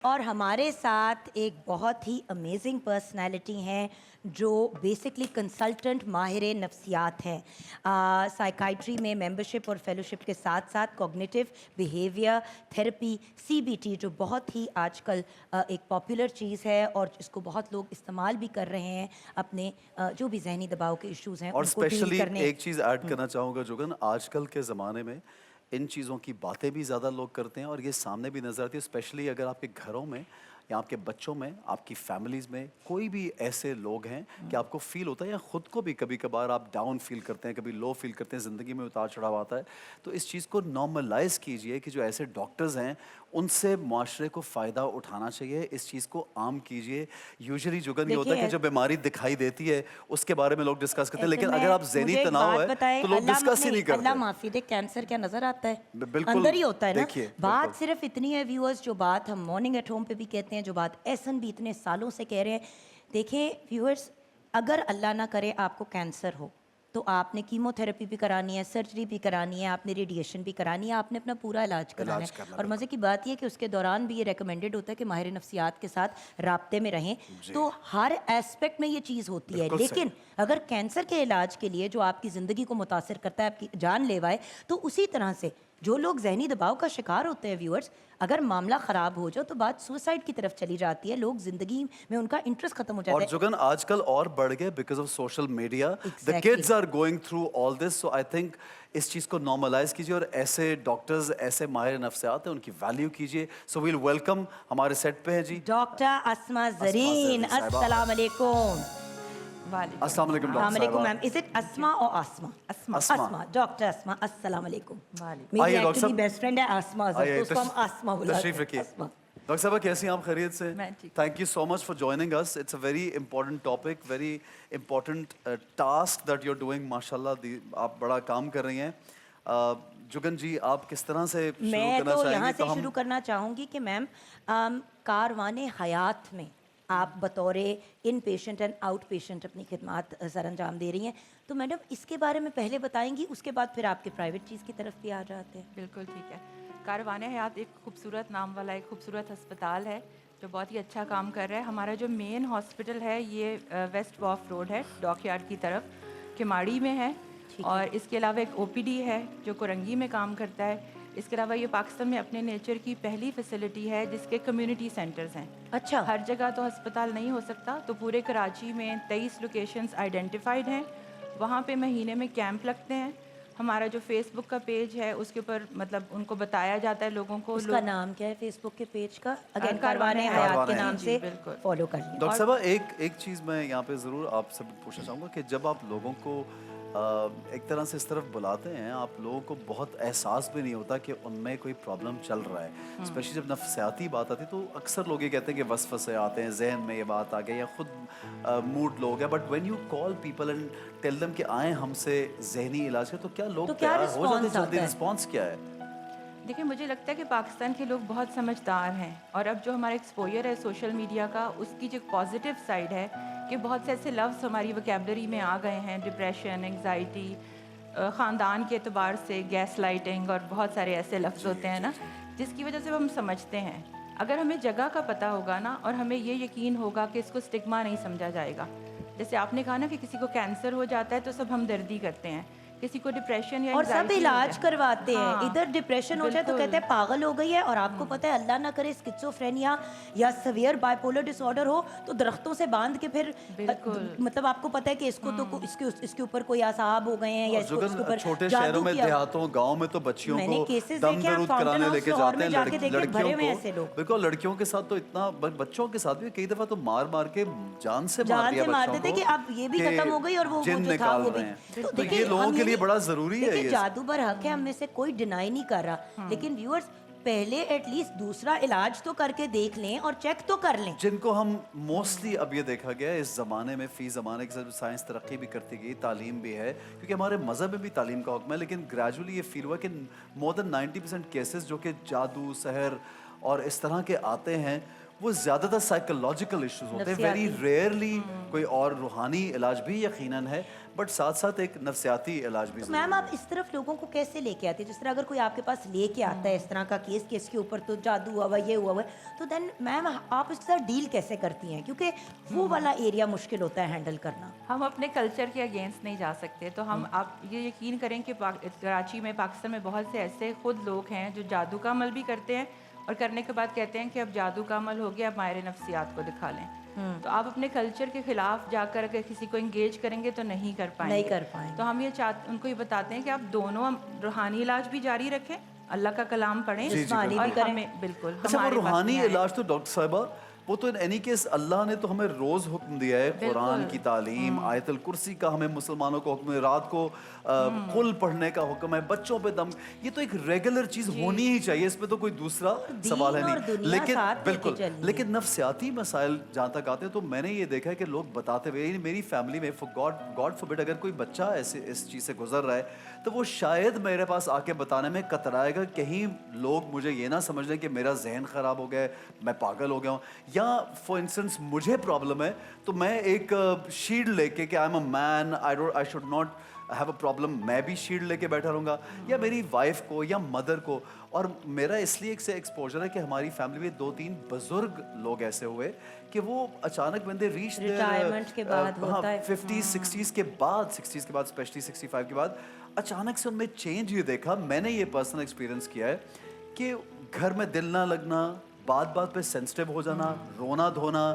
اور ہمارے ساتھ ایک بہت ہی امیزنگ پرسنالٹی ہیں جو بیسکلی کنسلٹنٹ ماہر نفسیات ہیں. سائیکائٹری میں ممبرشپ اور فیلوشپ کے ساتھ ساتھ کوگنیٹیو بیہیویئر تھیراپی CBT جو بہت ہی آج کل ایک پاپولر چیز ہے اور اس کو بہت لوگ استعمال بھی کر رہے ہیں اپنے جو بھی ذہنی دباؤ کے ایشوز ہیں اور ان کو ڈیل اسپیشلی کرنے. ایک چیز ایڈ کرنا چاہوں گا جوگن، آج کل کے زمانے میں ان چیزوں کی باتیں بھی زیادہ لوگ کرتے ہیں اور یہ سامنے بھی نظر آتی ہے. اسپیشلی اگر آپ کے گھروں میں یا آپ کے بچوں میں، آپ کی فیملیز میں کوئی بھی ایسے لوگ ہیں کہ آپ کو فیل ہوتا ہے یا خود کو بھی کبھی کبھار آپ ڈاؤن فیل کرتے ہیں، کبھی لو فیل کرتے ہیں، زندگی میں اتار چڑھاؤ آتا ہے، تو اس چیز کو نارملائز کیجئے کہ جو ایسے ڈاکٹرز ہیں ان سے معاشرے کو فائدہ اٹھانا چاہیے. اس چیز کو عام کیجئے. یوزلی جوگن یہ ہوتا ہے کہ جو بیماری دکھائی دیتی ہے اس کے بارے میں لوگ ڈسکس کرتے ہیں، لیکن اگر آپ ذہنی تناؤ ہے تو لوگ ڈسکس ہی نہیں کرتے. اللہ معافی دے، کینسر کیا نظر آتا ہے؟ بالکل اندر ہی ہوتا ہے نا. دیکھیے، بات صرف اتنی ہے ویورز، جو بات ہم مارننگ ایٹ ہوم پہ بھی کہتے ہیں، جو بات ایسن بھی اتنے سالوں سے کہہ رہے ہیں. دیکھیں ویورز، اگر اللہ نہ کرے آپ کو کینسر ہو تو آپ نے کیمو تھراپی بھی کرانی ہے، سرجری بھی کرانی ہے، آپ نے ریڈیشن بھی کرانی ہے، آپ نے اپنا پورا علاج کرانا ہے. اور مزے کی بات یہ کہ اس کے دوران بھی یہ ریکمینڈڈ ہوتا ہے کہ ماہر نفسیات کے ساتھ رابطے میں رہیں. تو ہر ایسپیکٹ میں یہ چیز ہوتی ہے. لیکن اگر کینسر کے علاج کے لیے جو آپ کی زندگی کو متاثر کرتا ہے، آپ کی جان لیوا ہے، تو اسی طرح سے جو لوگ ذہنی دباؤ کا شکار ہوتے ہیں ویورز، اگر معاملہ خراب ہو جائے تو بات سوسائڈ کی طرف چلی جاتی ہے. لوگ زندگی میں ان کا انٹرسٹ ختم ہو جاتا اور ہے. جوگن آج کل اور بڑھ گئے because of social media. The kids are going through all this. So I think اس چیز کو نارملائز کیجیے اور ایسے ڈاکٹرز، ایسے ماہر نفسیات ہیں، ان کی ویلیو کیجیے. سو ویل ویلکم. ہمارے سیٹ پہ ہیں جی ڈاکٹر اسما زرین. السلام علیکم. السلام علیکم السلام ڈاکٹر علیکم صاحبہ. میم. از اٹ اسما اور آسما؟ اسما. ڈاکٹر اسما السلام علیکم. میری آئیے ڈاکٹر ایکچولی صاحب، بیسٹ فرینڈ ہے آسما اظہر، تو اس کو ہم آسما بلاتے ہیں. تشریف رکھیے. اسما. ڈاکٹر صاحبہ کیسی ہیں آپ؟ خیریت سے؟ Thank you so much for joining اس. It's a very important topic, very important task that you are doing. ماشاء اللہ آپ بڑا کام کر رہی ہیں. جگن جی، آپ کس طرح سے شروع کرنا چاہیں گی؟ میں تو یہاں سے شروع کرنا چاہوں گی کہ میم کاروان حیات میں آپ بطور in patient and out patient اپنی خدمات سر انجام دے رہی ہیں. تو میڈم اس کے بارے میں پہلے بتائیں گی، اس کے بعد پھر آپ کے پرائیویٹ چیز کی طرف بھی آ جاتے ہیں. بالکل ٹھیک ہے. کاروان حیات ایک خوبصورت نام والا ایک خوبصورت ہسپتال ہے جو بہت ہی اچھا کام کر رہا ہے. ہمارا جو مین ہاسپٹل ہے یہ ویسٹ واف روڈ ہے، ڈاک یارڈ کی طرف، کماڑی میں ہے. اور اس کے علاوہ ایک OPD ہے جو کرنگی میں کام کرتا ہے. اس کے علاوہ یہ پاکستان میں اپنے نیچر کی پہلی فیسلٹی ہے جس کے کمیونٹی سینٹرز ہیں. اچھا. ہر جگہ تو ہسپتال نہیں ہو سکتا، تو پورے کراچی میں 23 لوکیشنز آئیڈینٹیفائڈ ہیں. وہاں پہ مہینے میں کیمپ لگتے ہیں. ہمارا جو فیس بک کا پیج ہے اس کے اوپر مطلب ان کو بتایا جاتا ہے لوگوں کو. اس کا نام کیا ہے فیس بک کے پیج کا؟ اگین کاروان حیات کے نام سے فالو کر لیں. ڈاکٹر صاحبہ ایک چیز میں یہاں پہ ضرور آپ سے پوچھنا چاہوں گا کہ جب آپ لوگوں کو ایک طرح سے اس طرف بلاتے ہیں، آپ لوگوں کو بہت احساس بھی نہیں ہوتا کہ ان میں کوئی پرابلم چل رہا ہے. اسپیشلی جب نفسیاتی بات آتی ہے تو اکثر لوگ یہ کہتے ہیں کہ وسوسے آتے ہیں، ذہن میں یہ بات آ گئی یا خود موڈ لو ہو گیا. But when you call people and tell them کہ آئیں ہم سے ذہنی علاج کریں، تو کیا لوگ تیار ہو جاتے ہیں جلدی؟ رسپانس کیا ہے؟ دیکھیں، مجھے لگتا ہے کہ پاکستان کے لوگ بہت سمجھدار ہیں، اور اب جو ہمارا ایکسپوجر ہے سوشل میڈیا کا، اس کی جو پازیٹیو سائڈ ہے کہ بہت سے ایسے لفظ ہماری وکیبلری میں آ گئے ہیں، ڈپریشن، انگزائٹی، خاندان کے اعتبار سے گیس لائٹنگ، اور بہت سارے ایسے لفظ ہوتے ہیں نا جس کی وجہ سے ہم سمجھتے ہیں. اگر ہمیں جگہ کا پتہ ہوگا نا، اور ہمیں یہ یقین ہوگا کہ اس کو اسٹگما نہیں سمجھا جائے گا. جیسے آپ نے کہا نا کہ کسی کو کینسر ہو جاتا ہے تو سب ہمدردی کرتے ہیں، کسی کو ڈپریشن یا اور سب علاج کرواتے ہیں. ادھر ڈپریشن ہو جائے تو کہتے ہیں پاگل ہو گئی ہے، اور آپ کو پتہ ہے اللہ نہ کرے اسکیزوفرینیا یا severe bipolar disorder ہو تو درختوں سے باندھ کے پھر مطلب آپ کو پتہ ہے کہ اس کو تو اس کے اوپر کوئی اعصاب ہو گئے ہیں یا اس کے اوپر چھوٹے شہروں میں، دیہاتوں، گاؤں میں تو بچیوں کو دم درود کرانے لے کے جاتے ہیں. لڑکیوں کو بالکل، لڑکیوں کے ساتھ تو اتنا، بچوں کے ساتھ بھی کئی دفعہ تو مار مار کے جان سے مار دیتے کہ اب یہ بھی ختم ہو گئی اور وہ جن جو تھا وہ بھی. تو یہ لوگوں کے لیے بڑا ضروری ہے. جادو پر حق ہے، ہم میں سے کوئی ڈینائی نہیں کر رہا، لیکن ویورز پہلے ایٹ لیسٹ دوسرا علاج تو کر کے دیکھ لیں اور چیک تو کر لیں. جن کو ہم موسٹلی اب یہ دیکھا گیا ہے اس زمانے میں، فی زمانے کے ساتھ سائنس ترقی بھی کرتی گئی، تعلیم بھی ہے، کیونکہ ہمارے مذہب میں بھی تعلیم کا حکم ہے، لیکن گریجولی یہ فیل ہوا کہ مور دین 90% کیسز جو کہ جادو، سحر اور اس طرح کے آتے ہیں، وہ زیادہ تر سائیکولوجیکل ایشوز ہوتے ہیں. ویری ریئرلی کوئی اور روحانی علاج بھی یقیناً ہے, بٹ ساتھ ساتھ ایک نفسیاتی علاج بھی. میم آپ اس طرف لوگوں کو کیسے لے کے آتے ہیں؟ جس طرح اگر کوئی آپ کے پاس لے کے آتا ہے اس طرح کا کیس کہ اس کے اوپر تو جادو ہوا ہوا یہ ہوا ہوا ہے, تو دین میم آپ اس کے ساتھ ڈیل کیسے کرتی ہیں؟ کیونکہ وہ والا ایریا مشکل ہوتا ہے ہینڈل کرنا. ہم اپنے کلچر کے اگینسٹ نہیں جا سکتے, تو ہم آپ یہ یقین کریں کہ کراچی میں, پاکستان میں بہت سے ایسے خود لوگ ہیں جو جادو کا عمل بھی کرتے ہیں اور کرنے کے بعد کہتے ہیں کہ اب جادو کا عمل ہو گیا, اب ماہر نفسیات کو دکھا لیں. تو آپ اپنے کلچر کے خلاف جا کر اگر کسی کو انگیج کریں گے تو نہیں کر پائیں گے. تو ہم یہ ان کو یہ بتاتے ہیں کہ آپ دونوں روحانی علاج بھی جاری رکھیں, اللہ کا کلام پڑھیں, جسمانی اور بھی کریں. ہمیں بالکل اچھا وہ روحانی علاج تو ڈاکٹر صاحبہ وہ تو ان اینی کیس اللہ نے تو ہمیں روز حکم دیا ہے, قرآن کی تعلیم, آیت الکرسی کا ہمیں مسلمانوں کو حکم ہے, رات کو قل پڑھنے کا حکم ہے, بچوں پہ دم, یہ تو ایک ریگولر چیز ہونی ہی چاہیے, اس پہ تو کوئی دوسرا سوال ہے نہیں. لیکن بالکل, لیکن نفسیاتی مسائل جہاں تک آتے ہیں تو میں نے یہ دیکھا ہے کہ لوگ بتاتے ہوئے, میری فیملی میں گاڈ فوربڈ اگر کوئی بچہ ایسے اس چیز سے گزر رہا ہے تو وہ شاید میرے پاس آ کے بتانے میں کترائے گا, کہیں لوگ مجھے یہ نہ سمجھ لیں کہ میرا ذہن خراب ہو گیا ہے, میں پاگل ہو گیا ہوں, یا فار انسٹنس مجھے پرابلم ہے تو میں ایک شیلڈ لے کے کہ I am a man, I should not have a problem, میں بھی شیلڈ لے کے بیٹھا رہوں گا, یا میری وائف کو یا مدر کو. اور میرا اس لیے ایک سے ایکسپوجر ہے کہ ہماری فیملی میں 2-3 بزرگ لوگ ایسے ہوئے کہ وہ اچانک بندے ریچ ریٹائرمنٹ کے بعد ہوتا ہے 50s 60s کے بعد اسپیشلی 65 کے بعد اچانک سے ان میں چینج یہ دیکھا. میں نے یہ پرسنل ایکسپیرینس کیا ہے کہ گھر میں دل نہ لگنا, بات بات پہ سینسٹیو ہو جانا, رونا دھونا,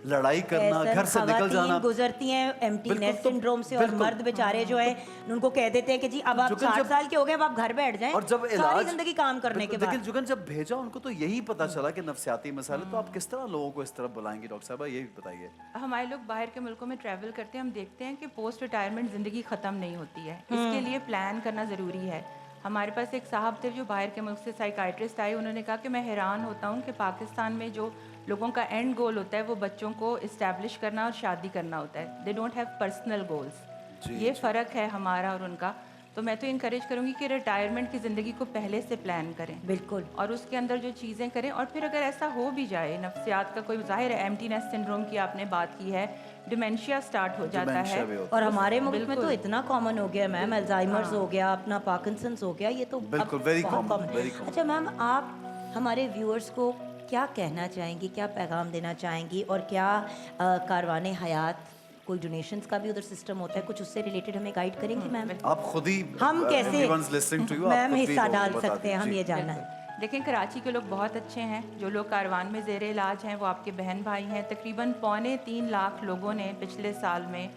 لڑائی کرنا, گھر سے نکل جانا. گزرتی ہیں ایمٹی نیس سنڈروم سے, اور مرد بیچارے جو ہیں ان کو کہہ دیتے ہیں کہ جی اب آپ 60 سال کے ہو گئے, اب آپ گھر بیٹھ جائیں, اور جب ساری زندگی کام کرنے کے بعد. لیکن جگن جب بھیجا ان کو تو یہی پتا چلا کہ نفسیاتی مسائل, تو آپ کس طرح لوگوں کو اس طرح بلائیں گے ڈاکٹر صاحبہ, یہ بھی بتائیے. ہمارے لوگ باہر کے ملکوں میں ٹریول کرتے ہیں, ہم دیکھتے ہیں کہ پوسٹ ریٹائرمنٹ زندگی ختم نہیں ہوتی ہے, اس کے لیے پلان کرنا ضروری ہے. ہمارے پاس ایک صاحب تھے جو باہر کے ملک سے سائیکائٹرسٹ آئے, انہوں نے کہا کہ میں حیران ہوتا ہوں کہ پاکستان میں جو لوگوں کا اینڈ گول ہوتا ہے وہ بچوں کو اسٹیبلش کرنا اور شادی کرنا ہوتا ہے, they don't have personal goals. یہ فرق ہے ہمارا اور ان کا. تو میں تو انکریج کروں گی کہ ریٹائرمنٹ کی زندگی کو پہلے سے پلان کریں, بالکل, اور اس کے اندر جو چیزیں کریں. اور پھر اگر ایسا ہو بھی جائے, نفسیات کا کوئی ظاہر ہے, ایمٹی نیس سنڈروم کی آپ نے بات کی ہے, ڈیمینشیا سٹارٹ ہو جاتا ہے, اور ہمارے ملک میں تو اتنا کامن ہو گیا میم, الزائمرز ہو گیا, اپنا پارکنسنس ہو گیا, یہ تو بالکل ویری کامن. اچھا میم آپ ہمارے ویورز کو کیا کہنا چاہیں گی, کیا پیغام دینا چاہیں گی, اور کیا کاروان حیات کوئی ڈونیشنز کا بھی ادھر سسٹم ہوتا ہے, کچھ اس سے ریلیٹڈ ہمیں گائیڈ کریں گی میم؟ آپ خود ہی ہم کیسے میم حصہ ڈال سکتے ہیں, ہم یہ جاننا ہے. دیکھیں کراچی کے لوگ بہت اچھے ہیں, جو لوگ کاروان میں زیر علاج ہیں وہ آپ کے بہن بھائی ہیں. تقریباً 3.25 لاکھ لوگوں نے پچھلے سال میں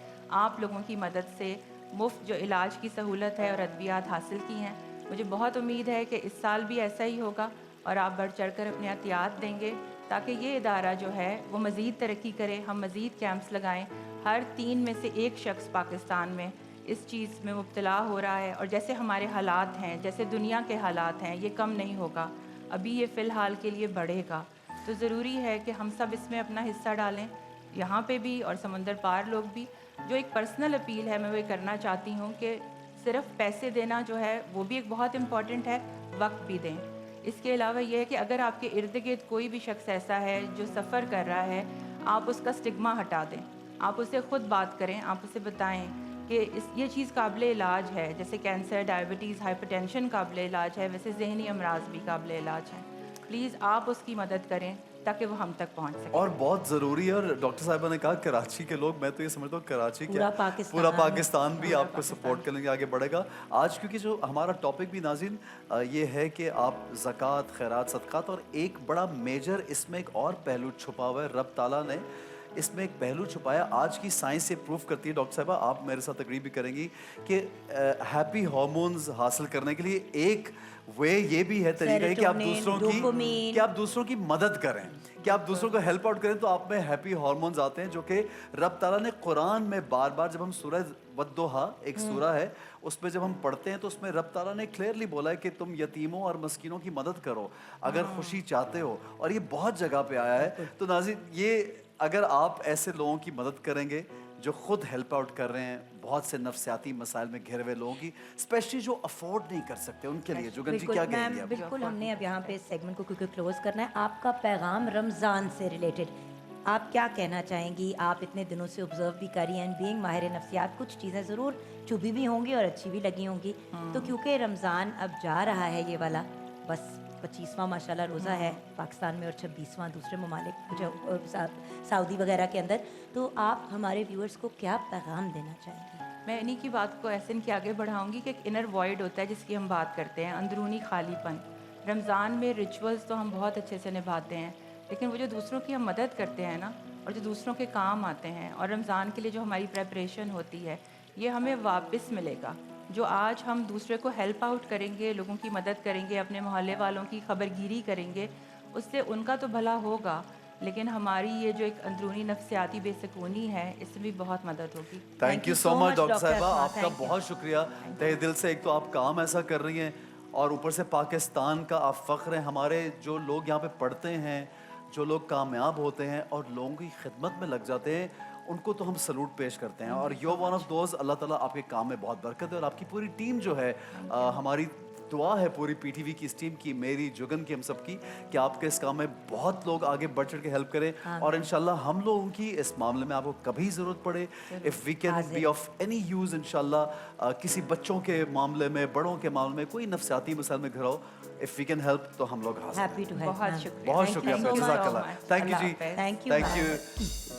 آپ لوگوں کی مدد سے مفت جو علاج کی سہولت ہے اور ادویات حاصل کی ہیں. مجھے بہت امید ہے کہ اس سال بھی ایسا ہی ہوگا اور آپ بڑھ چڑھ کر اپنے احتیاط دیں گے تاکہ یہ ادارہ جو ہے وہ مزید ترقی کرے, ہم مزید کیمپس لگائیں. ہر 3 میں سے 1 شخص پاکستان میں اس چیز میں مبتلا ہو رہا ہے, اور جیسے ہمارے حالات ہیں, جیسے دنیا کے حالات ہیں, یہ کم نہیں ہوگا, ابھی یہ فی الحال کے لیے بڑھے گا. تو ضروری ہے کہ ہم سب اس میں اپنا حصہ ڈالیں, یہاں پہ بھی اور سمندر پار لوگ بھی. جو ایک پرسنل اپیل ہے میں وہ کرنا چاہتی ہوں کہ صرف پیسے دینا جو ہے وہ بھی ایک بہت امپورٹنٹ ہے, وقت بھی دیں. اس کے علاوہ یہ ہے کہ اگر آپ کے ارد گرد کوئی بھی شخص ایسا ہے جو سفر کر رہا ہے, آپ اس کا اسٹگما ہٹا دیں, آپ اسے خود بات کریں, آپ اسے بتائیں کہ یہ چیز قابل علاج ہے. جیسے کینسر, ڈائبٹیز, ہائپر ٹینشن قابل علاج ہے, ویسے ذہنی امراض بھی قابل علاج ہیں. پلیز آپ اس کی مدد کریں تاکہ وہ ہم تک پہنچ سکے. اور بہت ضروری ہے. اور ڈاکٹر صاحبہ نے کہا کراچی کے لوگ, میں تو یہ سمجھتا ہوں کراچی کیا پورا پاکستان بھی آپ کو سپورٹ کرنے کے آگے بڑھے گا. آج کیونکہ جو ہمارا ٹاپک بھی ناظرین یہ ہے کہ آپ زکوٰۃ, خیرات, صدقات, اور ایک بڑا میجر اس میں ایک اور پہلو چھپا ہوا ہے. رب تعالیٰ نے اس میں ایک پہلو چھپایا. آج کی سائنس یہ پروف کرتی ہے ڈاکٹر صاحبہ, آپ میرے ساتھ اگری بھی کریں گی, کہ ہیپی ہارمونز حاصل کرنے کے لیے ایک وے یہ بھی ہے, طریقہ ہے کہ آپ دوسروں کی مدد کریں, کہ آپ دوسروں کو ہیلپ آؤٹ کریں, تو آپ میں ہیپی ہارمونز آتے ہیں, جو کہ رب تعالیٰ نے قرآن میں بار بار, جب ہم سورہ والضحیٰ ایک سورہ ہے اس میں جب ہم پڑھتے ہیں تو اس میں رب تعالیٰ نے کلیئرلی بولا ہے کہ تم یتیموں اور مسکینوں کی مدد کرو اگر خوشی چاہتے ہو, اور یہ بہت جگہ پہ آیا ہے. تو ناظرین یہ اگر آپ ایسے لوگوں کی مدد کریں گے جو خود ہیلپ آؤٹ کر رہے ہیں بہت سے نفسیاتی مسائل میں گھرے ہوئے لوگوں کی، اسپیشلی جو افورڈ نہیں کر سکتے ان کے لیے جوگن جی کیا کہیں میم گے آپ؟ بالکل ہم نے اب یہاں پہ اس سیگمنٹ کو کیونکہ کلوز کرنا ہے. آپ کا پیغام رمضان سے ریلیٹڈ آپ کیا کہنا چاہیں گی؟ آپ اتنے دنوں سے آبزرو بھی کری ہیں، بینگ ماہر نفسیات کچھ چیزیں ضرور چبھی بھی ہوں گی اور اچھی بھی لگی ہوں گی. تو کیونکہ رمضان اب جا رہا ہے یہ والا، بس 25واں ماشاء اللہ روزہ ہے پاکستان میں اور 26واں دوسرے ممالک کچھ سعودی وغیرہ کے اندر، تو آپ ہمارے ویورز کو کیا پیغام دینا چاہیں گی؟ میں انہی کی بات کو ایسے ان کے آگے بڑھاؤں گی کہ ایک انر وائڈ ہوتا ہے جس کی ہم بات کرتے ہیں، اندرونی خالی پن. رمضان میں ریچولز تو ہم بہت اچھے سے نبھاتے ہیں، لیکن وہ جو دوسروں کی ہم مدد کرتے ہیں نا، اور جو دوسروں کے کام آتے ہیں، اور رمضان کے لیے جو ہماری پریپریشن ہوتی ہے، یہ ہمیں واپس ملے گا. جو آج ہم دوسرے کو ہیلپ آؤٹ کریں گے، لوگوں کی مدد کریں گے، اپنے محلے والوں کی خبر گیری کریں گے، اس سے ان کا تو بھلا ہوگا، لیکن ہماری یہ جو ایک اندرونی نفسیاتی بے سکونی ہے، اس سے بھی بہت مدد ہوگی. Thank you so much doctor صاحبہ، اسما. آپ کا Thank you. بہت شکریہ تہہ دل سے. ایک تو آپ کام ایسا کر رہی ہیں اور اوپر سے پاکستان کا آپ فخر ہیں. ہمارے جو لوگ یہاں پہ پڑھتے ہیں، جو لوگ کامیاب ہوتے ہیں اور لوگوں کی خدمت میں لگ جاتے ہیں، ان کو تو ہم سلوٹ پیش کرتے ہیں. اور یو ون آف دوز. اللہ تعالیٰ آپ کے کام میں بہت برکت ہے، اور آپ کی پوری ٹیم جو ہے، ہماری دعا ہے پوری پی ٹی وی کی اس ٹیم کی، میری، جگن کی، ہم سب کی، کہ آپ کے اس کام میں بہت لوگ آگے بڑھ چڑھ کے ہیلپ کریں. اور انشاءاللہ ہم لوگوں کی اس معاملے میں آپ کو کبھی ضرورت پڑے، if we can be of any use انشاءاللہ، کسی بچوں کے معاملے میں، بڑوں کے معاملے میں، کوئی نفسیاتی مسائل میں گھر ہو، اف وی کین ہیلپ تو ہم لوگ حاضر ہیں. Happy to help. بہت ma'am. شکریہ. بہت Thank you شکریہ so آپ کا. much. جزاک اللہ. تھینک یو جی. Thank you, thank ma'am. You.